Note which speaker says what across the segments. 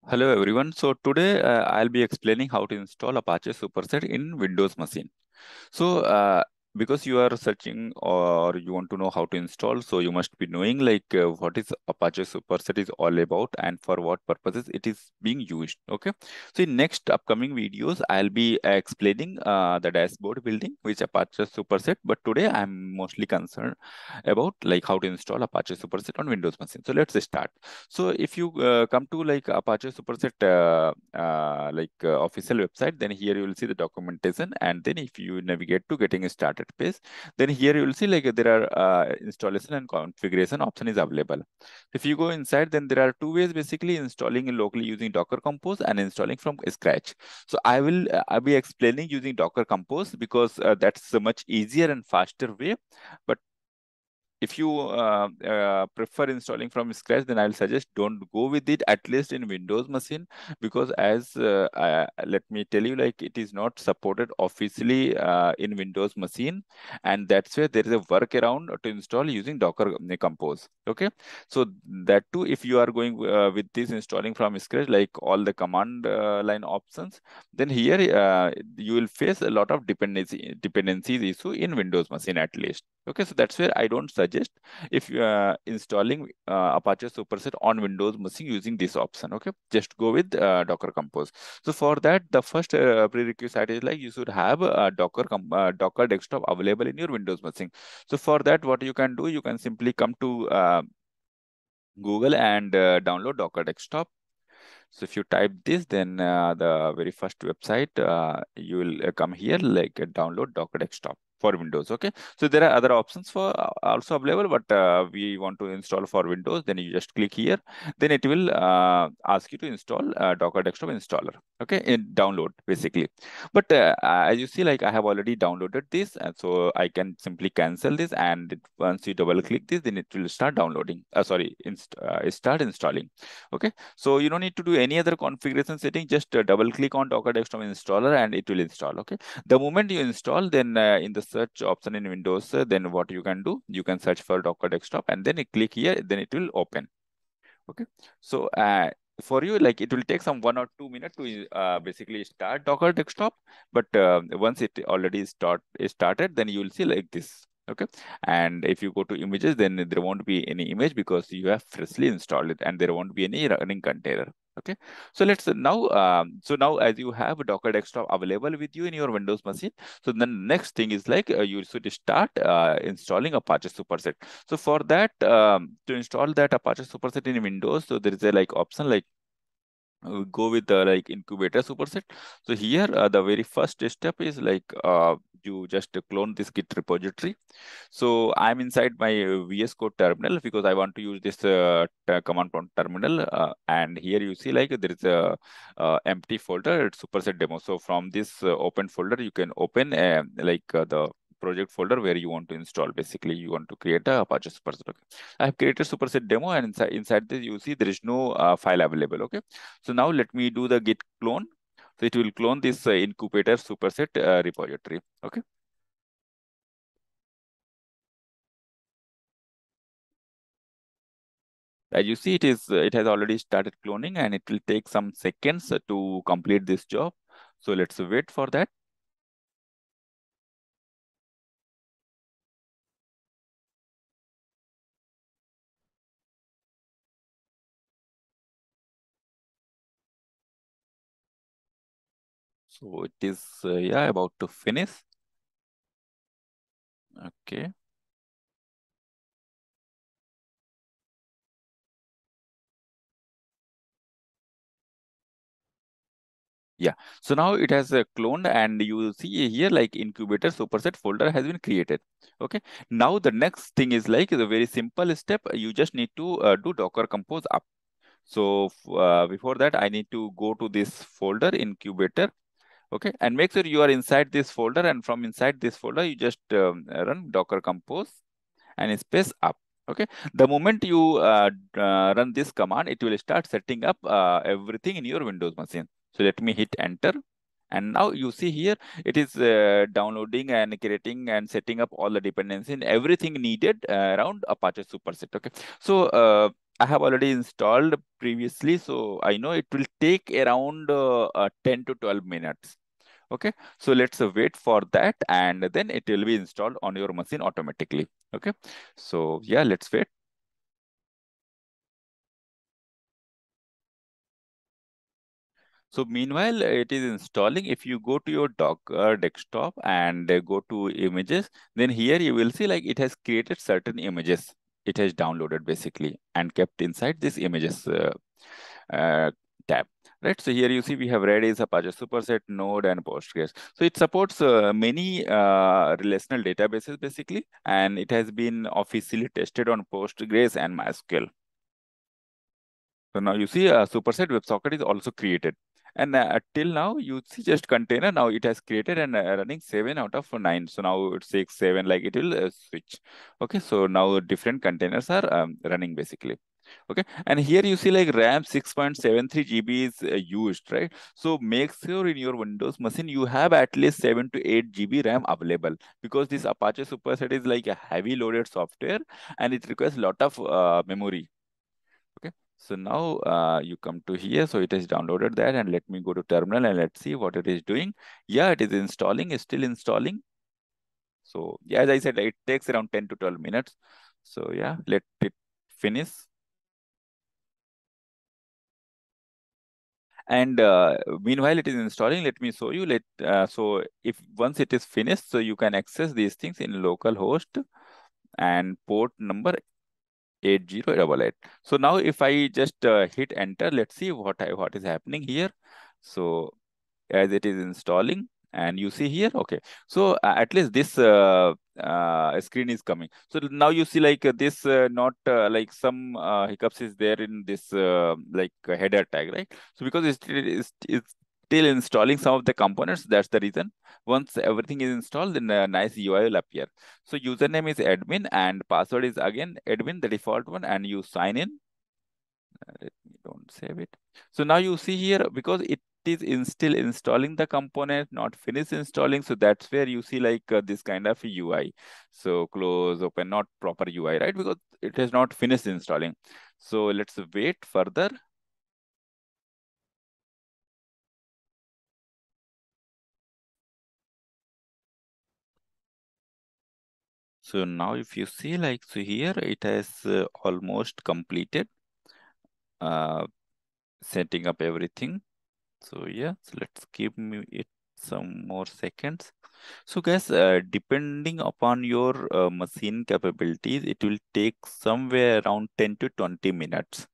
Speaker 1: Hello everyone. So today I'll be explaining how to install Apache Superset in Windows machine. So, because you are searching or you want to know how to install, so you must be knowing what is Apache Superset is all about and for what purposes it is being used. Okay. So in next upcoming videos, I'll be explaining the dashboard building which Apache Superset. But today I'm mostly concerned about like how to install Apache Superset on Windows machine. So let's start. So if you come to like Apache Superset official website, then here you will see the documentation, and then if you navigate to getting started page, then here you will see like there are installation and configuration option is available. If you go inside, then there are two ways basically: installing locally using Docker Compose and installing from scratch. So I'll be explaining using Docker Compose because that's a much easier and faster way. But if you prefer installing from scratch, then I'll suggest don't go with it, at least in Windows machine, because let me tell you, like it is not supported officially in Windows machine, and that's where there is a workaround to install using Docker Compose. Okay, so that too, if you are going with this installing from scratch, like all the command line options, then here you will face a lot of dependencies issue in Windows machine at least. Okay, so that's where I don't suggest if you are installing Apache Superset on Windows machine using this option. Okay, just go with Docker Compose. So for that, the first prerequisite is like you should have a Docker desktop available in your Windows machine. So for that, what you can do, you can simply come to Google and download Docker desktop. So if you type this, then the very first website, you will come here like download Docker Desktop for Windows. Okay. So there are other options for also available, but we want to install for Windows. Then you just click here. Then it will ask you to install Docker Desktop installer. Okay, in download basically. But as you see, like I have already downloaded this, and so I can simply cancel this. And once you double click this, then it will start downloading. Start installing. Okay. So you don't need to do any other configuration setting. Just double click on Docker Desktop installer and it will install. Okay. The moment you install, then in the search option in Windows, then what you can do, you can search for Docker Desktop and then you click here, then it will open. Okay. So for you, like it will take some 1 or 2 minutes to basically start Docker Desktop. But once it already started, then you will see like this. Okay. And if you go to images, then there won't be any image because you have freshly installed it, and there won't be any running container. Okay. So let's now, so now as you have a Docker Desktop available with you in your Windows machine, so the next thing is like you should start installing Apache Superset. So for that, to install that Apache Superset in Windows, so there is a like option like go with the like incubator superset. So here the very first step is like you just clone this Git repository. So I'm inside my VS Code terminal because I want to use this command prompt terminal. And here you see like there is a empty folder, it's superset demo. So from this open folder, you can open the project folder where you want to install. Basically, you want to create a Apache Superset. Okay. I have created superset demo, and inside this you see there is no file available. Okay. So now let me do the git clone. So it will clone this incubator superset repository. Okay. As you see, it has already started cloning, and it will take some seconds to complete this job. So let's wait for that. So it is yeah, about to finish. Okay. Yeah. So now it has cloned, and you see here like incubator superset folder has been created. Okay. Now the next thing is like the very simple step. You just need to do Docker Compose up. So before that, I need to go to this folder incubator. Okay, and make sure you are inside this folder, and from inside this folder, you just run Docker Compose and space up. Okay, the moment you run this command, it will start setting up everything in your Windows machine. So let me hit enter. And now you see here, it is downloading and creating and setting up all the dependency and everything needed around Apache Superset. Okay, so I have already installed previously, so I know it will take around 10 to 12 minutes. Okay, so let's wait for that, and then it will be installed on your machine automatically. Okay, so yeah, let's wait. So meanwhile, it is installing. If you go to your Docker desktop and go to images, then here you will see like it has created certain images. It has downloaded basically and kept inside this images uh, tab. Right. So here you see we have Redis, Apache Superset, Node, and Postgres. So it supports many relational databases basically, and it has been officially tested on Postgres and MySQL. So now you see a superset WebSocket is also created. And till now, you see just container. Now it has created and running 7 out of 9. So now it says 7, like it will switch. Okay, so now different containers are running basically. Okay, and here you see like RAM 6.73 GB is used, right? So make sure in your Windows machine you have at least 7 to 8 GB RAM available, because this Apache Superset is like a heavy loaded software and it requires a lot of memory. Okay, so now you come to here. So it has downloaded that, and let me go to terminal and let's see what it is doing. Yeah, it is installing, it's still installing. So yeah, as I said, it takes around 10 to 12 minutes. So yeah, let it finish. And meanwhile, it is installing. Let me show you. So if once it is finished, so you can access these things in localhost and port number 8088. So now if I just hit enter, let's see what is happening here. So as it is installing, and you see here, okay, so at least this screen is coming. So now you see like this not like some hiccups is there in this like header tag, right? So because it's still installing some of the components, that's the reason. Once everything is installed, then a nice UI will appear. So username is admin and password is again admin, the default one, and you sign in. Let me don't save it. So now you see here, because it is still installing the component, not finished installing. So that's where you see like this kind of UI. So close, open, not proper UI, right? Because it has not finished installing. So let's wait further. So now if you see like, so here it has almost completed uh, setting up everything. So yeah, so let's give me it some more seconds. So guys, depending upon your machine capabilities, it will take somewhere around 10 to 20 minutes.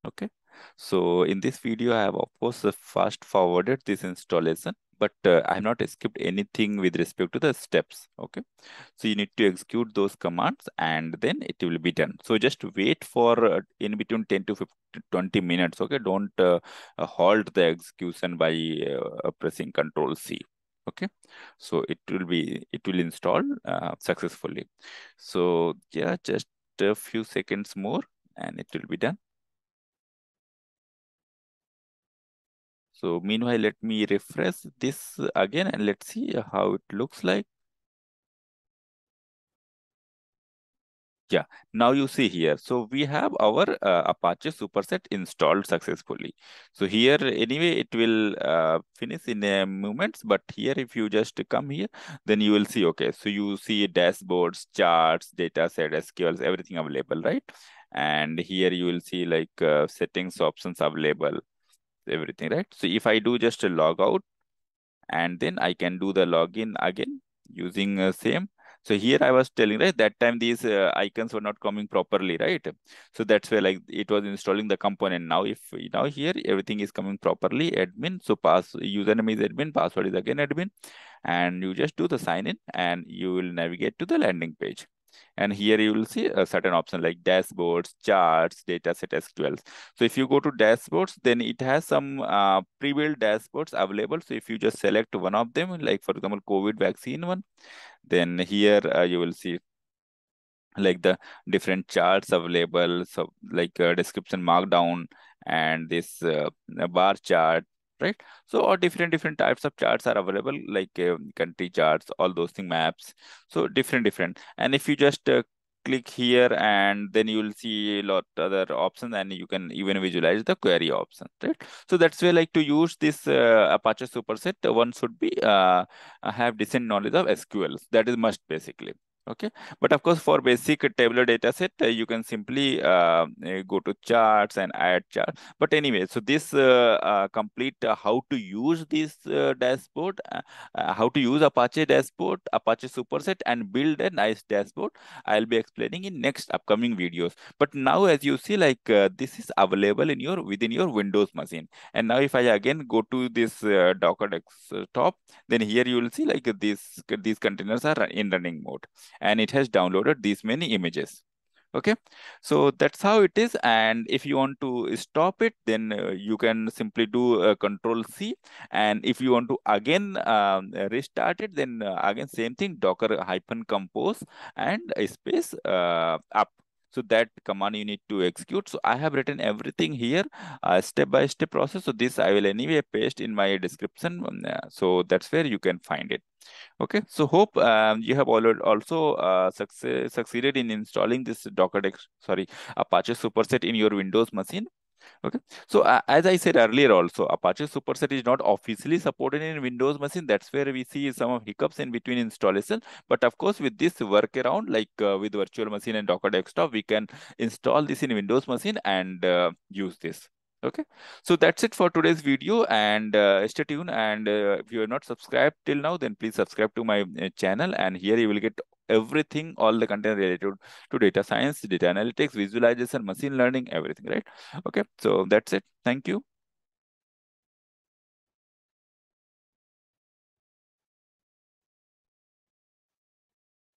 Speaker 1: Okay. So in this video, I have of course fast forwarded this installation, but I have not skipped anything with respect to the steps. Okay. So you need to execute those commands and then it will be done. So just wait for in between 10 to 15 to 20 minutes. Okay. Don't halt the execution by pressing Control C. Okay. So it will install successfully. So yeah, just a few seconds more and it will be done. So meanwhile, let me refresh this again and let's see how it looks like. Yeah, now you see here. So we have our Apache Superset installed successfully. So here anyway, it will finish in a moments, but here if you just come here, then you will see, okay, so you see dashboards, charts, data set, SQLs, everything available, right? And here you will see like settings options available, everything, right? So if I do just a log out, and then I can do the login again using same. So here I was telling, right, that time these icons were not coming properly, right? So that's where like it was installing the component. Now if now here everything is coming properly, admin. So pass username is admin, password is again admin, and you just do the sign in and you will navigate to the landing page. And here you will see a certain option like dashboards, charts, dataset, SQLs. So if you go to dashboards, then it has some pre-built dashboards available. So if you just select one of them, like for example, COVID vaccine one, then here you will see like the different charts available. So like description markdown and this bar chart, right? So all different types of charts are available, like country charts, all those thing, maps. So different. And if you just click here, and then you will see a lot other options, and you can even visualize the query option, right? So that's where, like, to use this Apache Superset, one should be have decent knowledge of SQL. That is must, basically. Okay, but of course, for basic tabular data set, you can simply go to charts and add chart. But anyway, so this complete how to use this dashboard, how to use Apache dashboard, Apache Superset, and build a nice dashboard, I'll be explaining in next upcoming videos. But now, as you see, like, this is available in your within your Windows machine. And now if I again go to this Docker desktop, then here you will see, like, these containers are in running mode, and it has downloaded these many images. Okay, so that's how it is. And if you want to stop it, then you can simply do Control C. And if you want to again restart it, then again same thing, Docker hyphen compose and a space up. So that command you need to execute. So I have written everything here, step by step process. So this I will anyway paste in my description. So that's where you can find it. Okay, so hope you have already also succeeded in installing this Apache Superset in your Windows machine. Okay, so as I said earlier, also Apache Superset is not officially supported in Windows machine. That's where we see some of hiccups in between installation. But of course, with this workaround, like with virtual machine and Docker desktop, we can install this in Windows machine and use this. Okay, so that's it for today's video, and stay tuned. And if you are not subscribed till now, then please subscribe to my channel, and here you will get everything, all the content related to data science, data analytics, visualization, machine learning, everything, right? Okay, so that's it. Thank you.